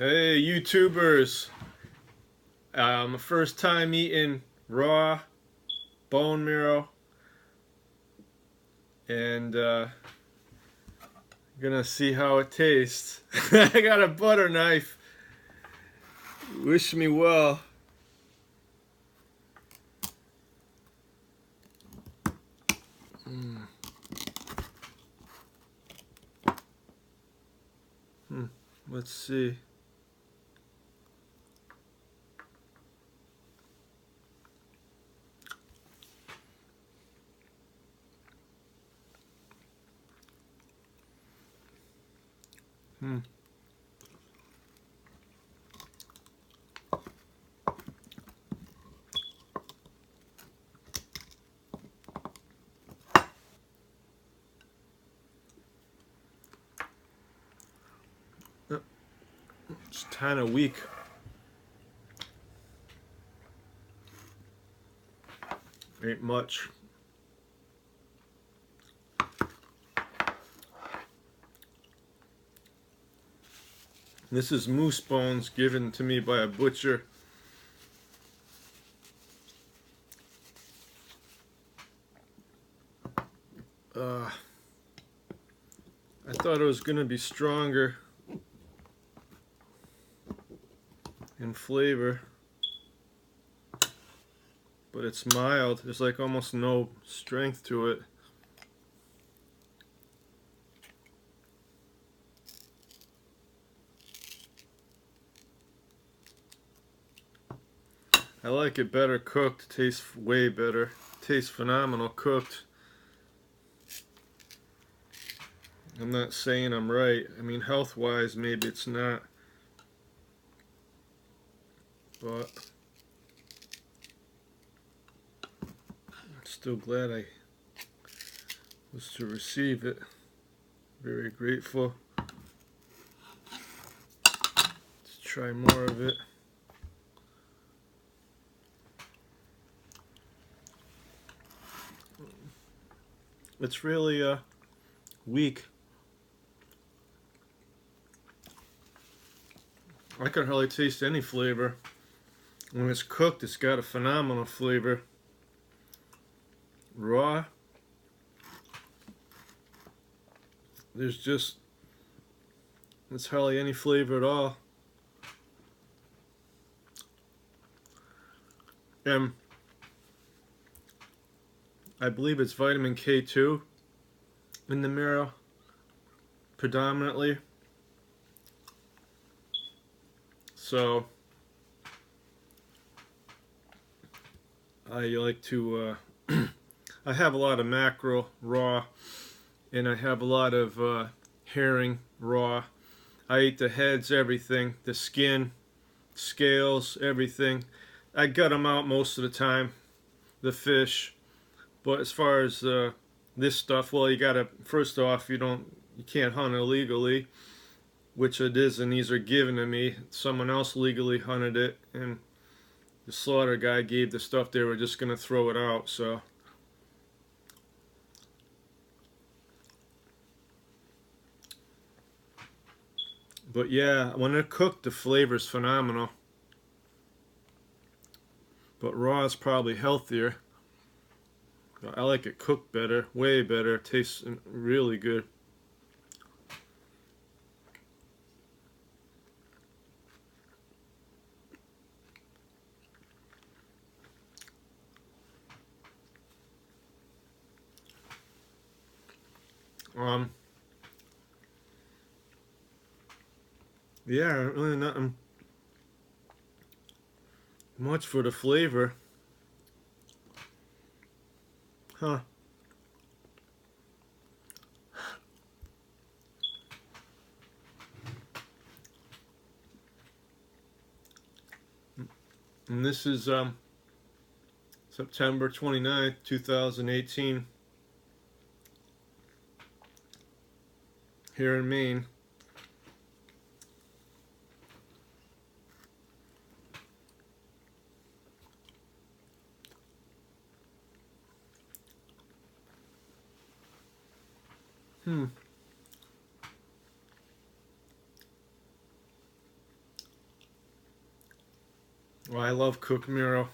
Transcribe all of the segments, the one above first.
Hey YouTubers, my first time eating raw bone marrow, and gonna see how it tastes. I got a butter knife. Wish me well. Let's see. Hmm. It's kind of weak. Ain't much. This is moose bones given to me by a butcher. I thought it was gonna be stronger in flavor, but it's mild. There's like almost no strength to it. I like it better cooked. Tastes way better. Tastes phenomenal cooked. I'm not saying I'm right. I mean, health-wise, maybe it's not. But I'm still glad I was to receive it. Very grateful. Let's try more of it. It's really weak. I can hardly taste any flavor. When it's cooked, it's got a phenomenal flavor. Raw, there's hardly any flavor at all. And I believe it's vitamin K2 in the marrow, predominantly. So I like to, I have a lot of mackerel raw, and I have a lot of herring raw. I eat the heads, everything, the skin, scales, everything. I gut them out most of the time, the fish. But as far as this stuff, well, you gotta, first off, you can't hunt illegally, which it is, and these are given to me. Someone else legally hunted it, and the slaughter guy gave the stuff. They were just gonna throw it out. So but yeah, when they're cooked, the flavor's phenomenal. But raw is probably healthier. I like it cooked better, way better. It tastes really good. Yeah, really nothing much for the flavor. Huh. And this is September 29th, 2018, here in Maine. Well, I love cooked marrow.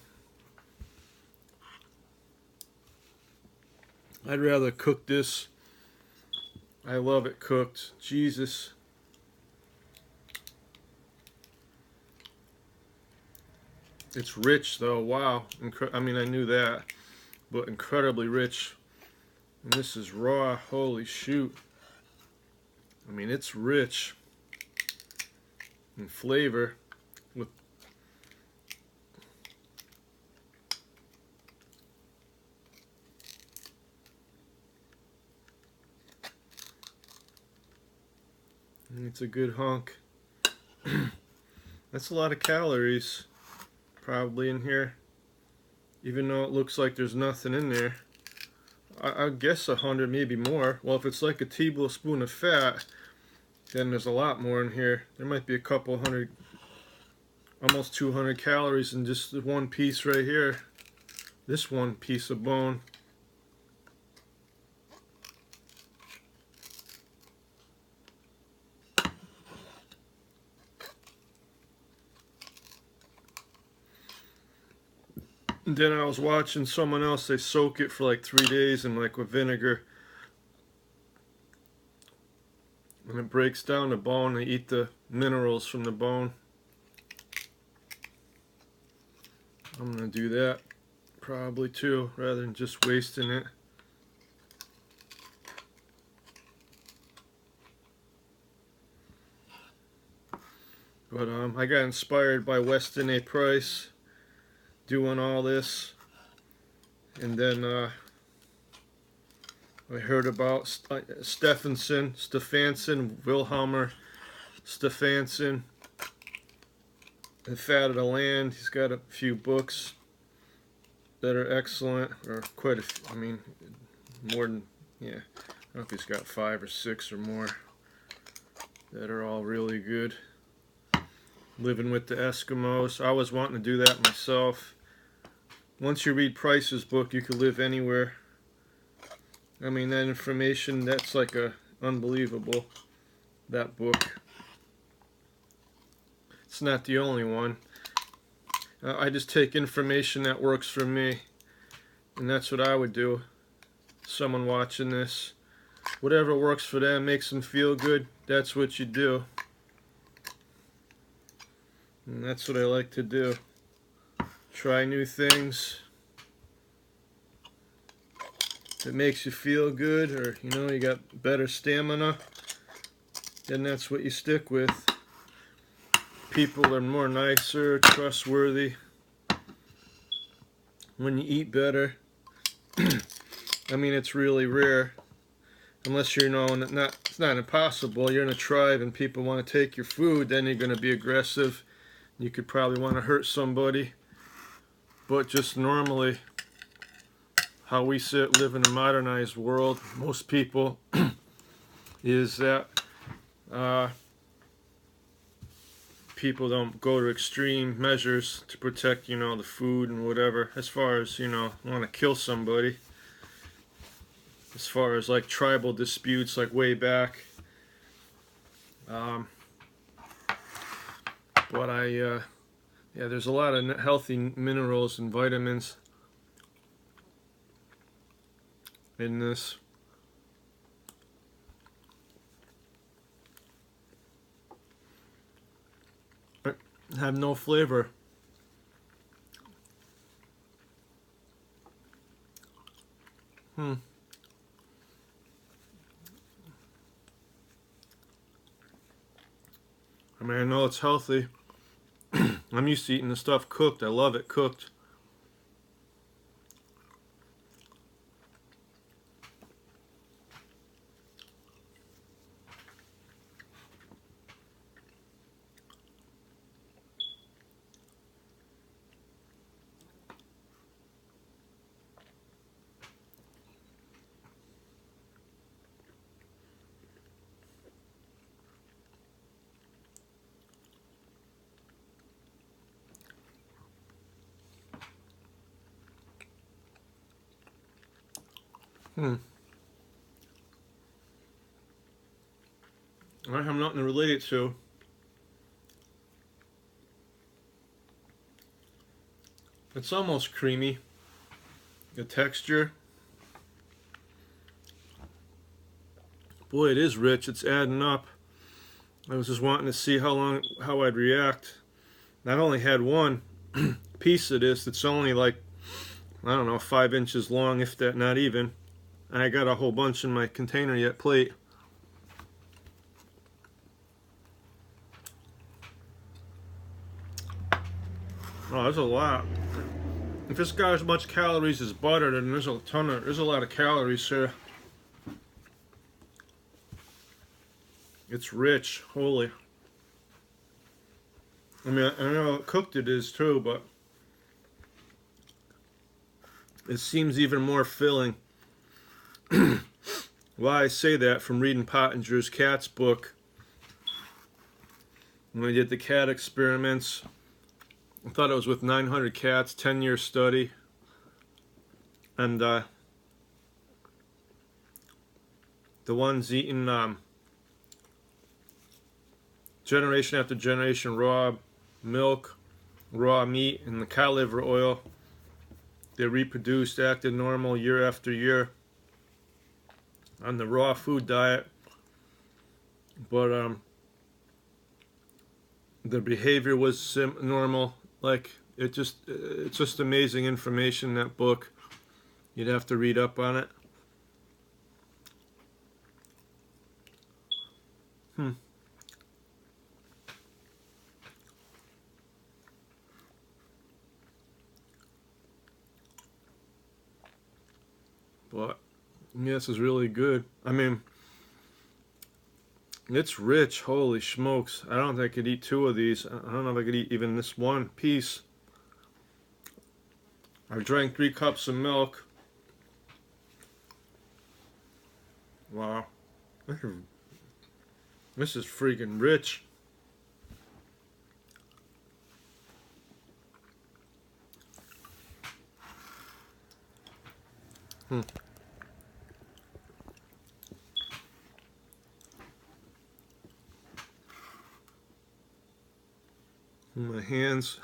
I'd rather cook this. I love it cooked. Jesus. It's rich though. Wow. I mean, I knew that, but incredibly rich. And this is raw. Holy shoot. I mean, it's rich in flavor. With it's a good hunk. That's a lot of calories probably in here, even though it looks like there's nothing in there. I guess 100, maybe more. Well, if it's like a tablespoon of fat, then there's a lot more in here. There might be a couple hundred, almost 200 calories in just one piece right here. This one piece of bone. And then I was watching someone else, they soak it for like 3 days in like with vinegar. And it breaks down the bone, they eat the minerals from the bone. I'm gonna do that probably too, rather than just wasting it. But I got inspired by Weston A Price doing all this, and then I heard about Stefanson, Wilhelmer Stefanson, The Fat of the Land. He's got a few books that are excellent, or quite a few, I mean, more than, yeah, I don't know if he's got 5 or 6 or more that are all really good. Living with the Eskimos. I was wanting to do that myself. Once you read Price's book, you could live anywhere. I mean, that information, that's like unbelievable, that book. It's not the only one. I just take information that works for me, and that's what I would do. Someone watching this, whatever works for them, makes them feel good, that's what you do. And that's what I like to do. Try new things. If it makes you feel good, or you know, you got better stamina, then that's what you stick with. People are more nicer, trustworthy when you eat better. I mean, it's really rare, unless you're, it's not impossible. You're in a tribe and people want to take your food, then you're going to be aggressive. You could probably want to hurt somebody. But just normally, how we live in a modernized world, most people, is that people don't go to extreme measures to protect, the food and whatever. As far as, want to kill somebody. As far as like tribal disputes, like way back. But yeah, there's a lot of healthy minerals and vitamins in this. But have no flavor. I mean, I know it's healthy. I'm used to eating the stuff cooked. I love it cooked. I have nothing to relate it to. It's almost creamy. The texture. Boy, it is rich. It's adding up. I was just wanting to see how I'd react. I've only had one piece of this. It's only like, I don't know, 5 inches long, if that, not even. And I got a whole bunch in my container yet plate. Oh, there's a lot. If this got as much calories as butter, then there's a lot of calories here. It's rich, holy. I mean, I know how cooked it is too, but it seems even more filling. Why I say that, from reading Pottenger's cat's book. When they did the cat experiments, I thought it was with 900 cats, 10-year study. And the ones eating generation after generation raw milk, raw meat, and the cow liver oil, they reproduced, acted normal year after year on the raw food diet. But the behavior was normal. Like, it's just amazing information in that book. You'd have to read up on it. But yeah, this is really good. I mean, it's rich. Holy smokes. I don't think I could eat 2 of these. I don't know if I could eat even this one piece. I drank 3 cups of milk. Wow. This is freaking rich. My hands.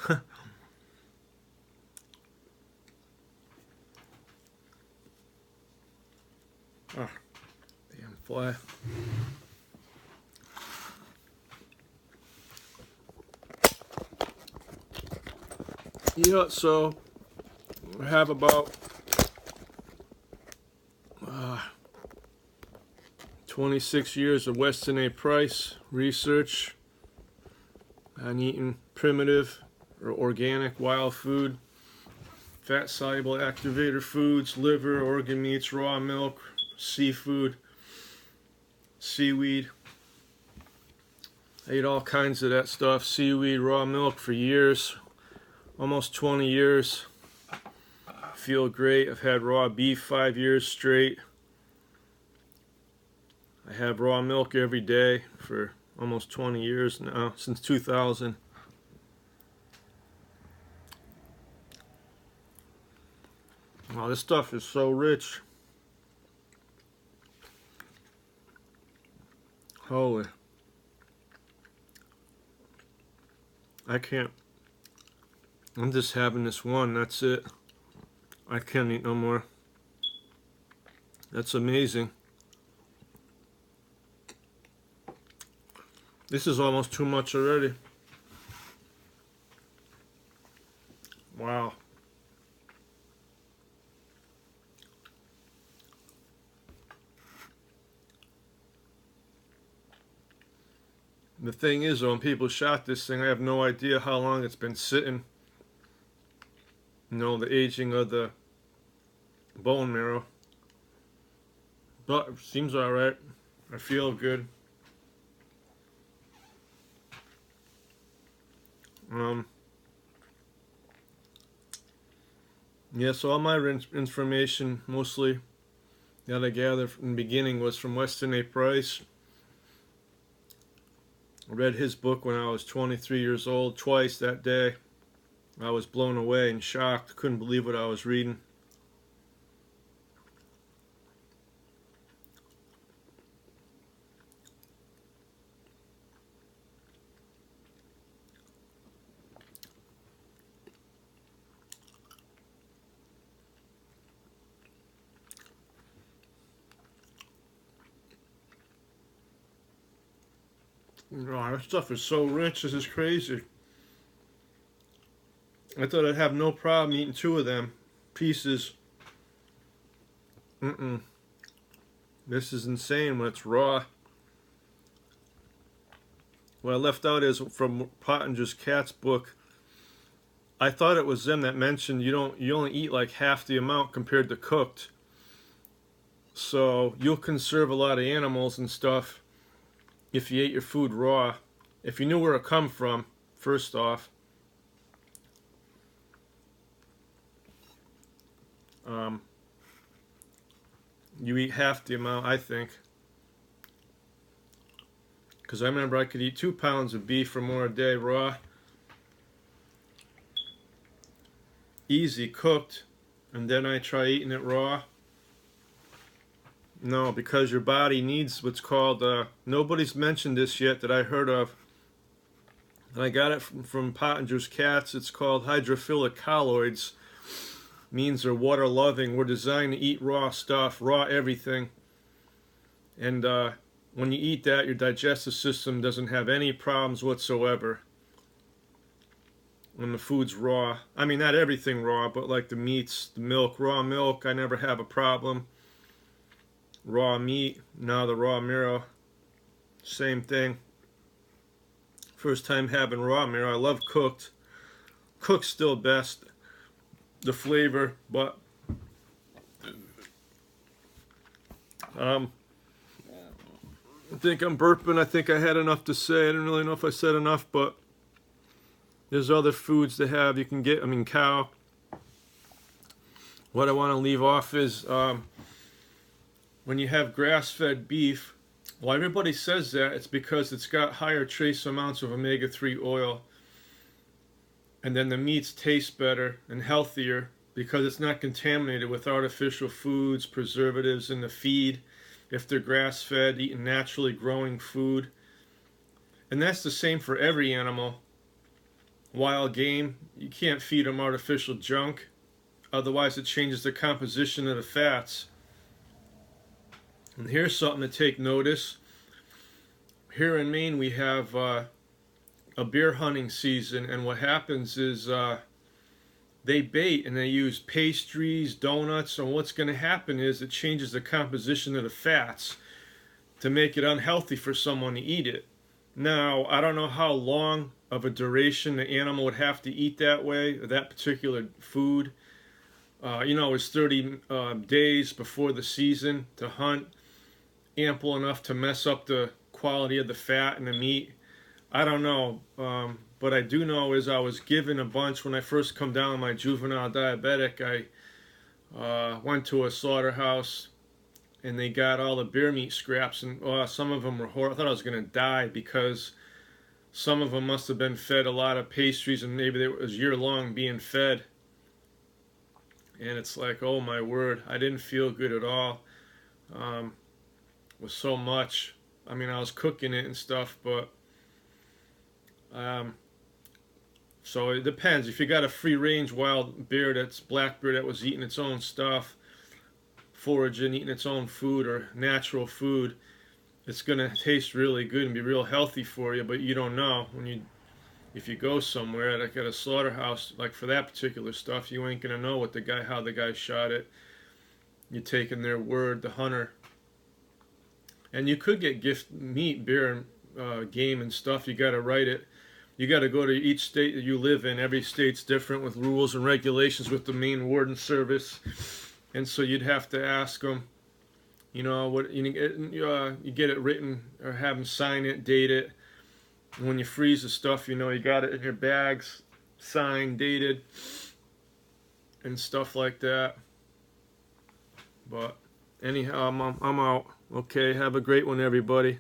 Ah, damn fly. Yeah, so we have about 26 years of Weston A Price research on eating primitive or organic wild food, fat-soluble activator foods, liver, organ meats, raw milk, seafood, seaweed. I ate all kinds of that stuff, seaweed, raw milk, for years, almost 20 years. Feel great. I've had raw beef 5 years straight. I have raw milk every day for almost 20 years now, since 2000. Wow, this stuff is so rich. Holy. I can't. I'm just having this one, that's it. I can't eat no more. That's amazing. This is almost too much already. Wow. The thing is, though, when people shot this thing, I have no idea how long it's been sitting. You know, the aging of the bone marrow. But it seems alright. I feel good. Yeah, so all my information, mostly, that I gathered from the beginning, was from Weston A Price. I read his book when I was 23 years old, twice that day. I was blown away and shocked. Couldn't believe what I was reading. Oh, that stuff is so rich. This is crazy. I thought I'd have no problem eating 2 of them pieces. This is insane when it's raw. What I left out is from Pottenger's Cat's book. I thought it was them that mentioned you only eat like half the amount compared to cooked. So you'll conserve a lot of animals and stuff if you ate your food raw. If you knew where it come from, first off. You eat half the amount, I think. Because I remember I could eat 2 pounds of beef or more a day raw. Easy, cooked. And then I try eating it raw. No, because your body needs what's called, nobody's mentioned this yet that I heard of. And I got it from Pottenger's Cats. It's called hydrophilic colloids. Means they're water loving. We're designed to eat raw stuff, raw everything. And when you eat that, your digestive system doesn't have any problems whatsoever. When the food's raw. I mean, not everything raw, but like the meats, the milk, raw milk, I never have a problem. Raw meat, now the raw marrow, same thing. First time having raw marrow. I love cooked. Cooked still best. The flavor, but I think I'm burping. I think I had enough to say. I don't really know if I said enough, but there's other foods to have. You can get, I mean, cow. What I want to leave off is when you have grass-fed beef, well, everybody says that it's because it's got higher trace amounts of omega-3 oil. And then the meats taste better and healthier because it's not contaminated with artificial foods, preservatives in the feed. If they're grass-fed, eating naturally growing food. And that's the same for every animal. Wild game, you can't feed them artificial junk. Otherwise it changes the composition of the fats. And here's something to take notice. Here in Maine we have a bear hunting season, and what happens is they bait and they use pastries, donuts, and what's going to happen is it changes the composition of the fats to make it unhealthy for someone to eat it. Now, I don't know how long of a duration the animal would have to eat that way, or that particular food. You know, it's 30 days before the season to hunt, ample enough to mess up the quality of the fat and the meat. I don't know, but I do know is I was given a bunch when I first come down with my juvenile diabetic. I went to a slaughterhouse and they got all the bear meat scraps, and some of them were horrible. I thought I was going to die because some of them must have been fed a lot of pastries, and maybe it was year long being fed. And it's like, oh my word, I didn't feel good at all. It was so much. I mean, I was cooking it and stuff, but so it depends. If you got a free-range wild bear, that's black bear that was eating its own stuff, foraging, eating its own food or natural food, it's gonna taste really good and be real healthy for you. But you don't know if you go somewhere like at a slaughterhouse, like for that particular stuff, you ain't gonna know what how the guy shot it. You're taking their word, the hunter. And you could get gift meat, beer, game and stuff. You got to write it. You got to go to each state that you live in. Every state's different with rules and regulations with the Maine Warden Service. And so you'd have to ask them, you know, what you get it written or have them sign it, date it. And when you freeze the stuff, you know, you got it in your bags, signed, dated, and stuff like that. But anyhow, I'm out. Okay, have a great one, everybody.